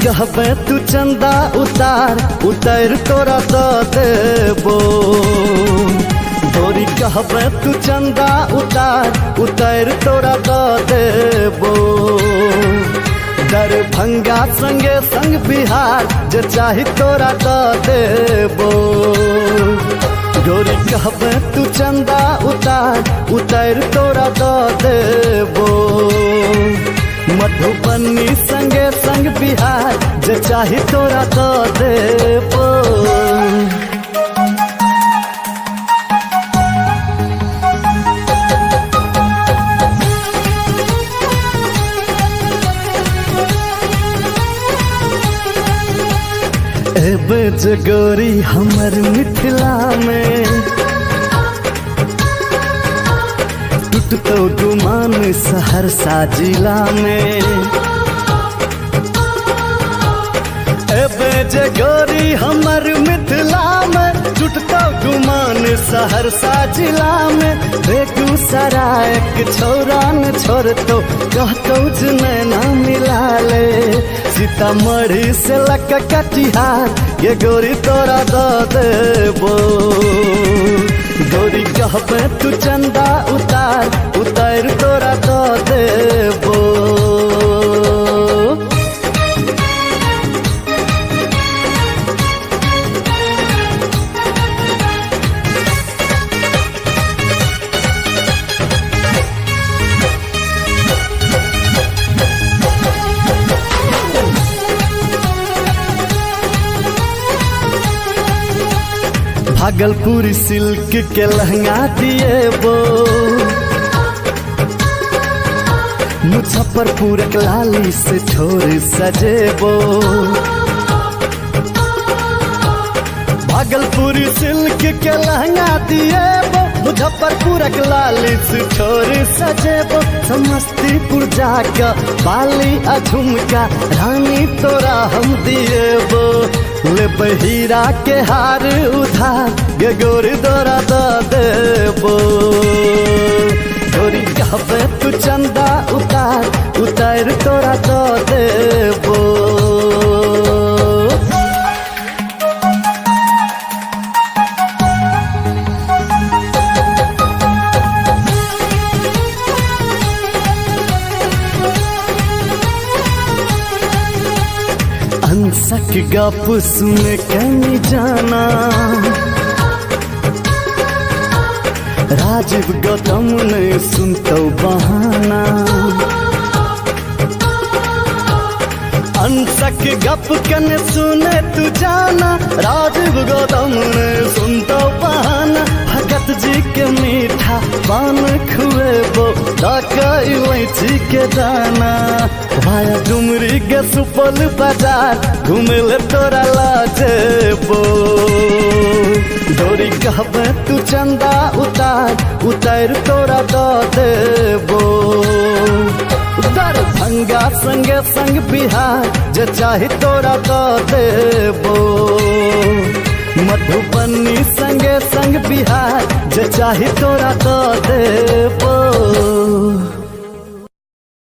कहबे तू चंदा उतार तोरा दो देबो। गोरी कहबे तू चंदा उतार तोरा दो देबो। दरभंगा संगे संग बिहार जे चाही तोरा दो देबो। गोरी कहबे तू चंदा उतार तोरा दो देबो। मधुबनी संगे संग बिहार जे चाही तोरा दो देबो। एबे जे गोरी हमर मिथिला में टूटतो गुमान सहरसा जिला में। एबे जे गोरी हमर मिथिला में टूटतो गुमान सहरसा जिला में। बेगूसराय के छोरा न छोड़तो कहतो जे नैना मिला ले। सीतामढ़ी से लक कटिहार ये गोरी तोरा दो देबो। गोरी कहबे तू चंदा उतार तोरा दो देबो। भागलपुर सिल्क के लहंगा दिएबो। मुजफ्फरपुर के लाली से ठोर सजेबो। भागलपुर सिल्क के लहंगा दिएबो। मुजफ्फरपुर के लाली से ठोर सजेबो। समस्तीपुर जाके बाली आ झुमका रानी तोरा हम दिएबो। ले बहीरा के हार उधार गे गोरी तोरा दो देबो। गोरी कहबे तू चंदा उतार तोरा दो देबो। अंसक गप सुन के नहीं जाना। राजीव गौतम ने सुनतो बहाना। अंसक गप कन सुने तू जाना। राजीव गौतम ने सुनतो बहाना। भगत जी के मीठा पान खुएबो इलायची के दाना। भाया डुमरी के सुपौल बाजार घूमे ले तोरा लाजेबो। गोरी कहबे तू चंदा उतार तोरा दो देबो। दरभंगा संगे संग बिहार जे चाही तोरा दो देबो। मधुबनी संगे संग बिहार जे चाही तोरा दो देबो।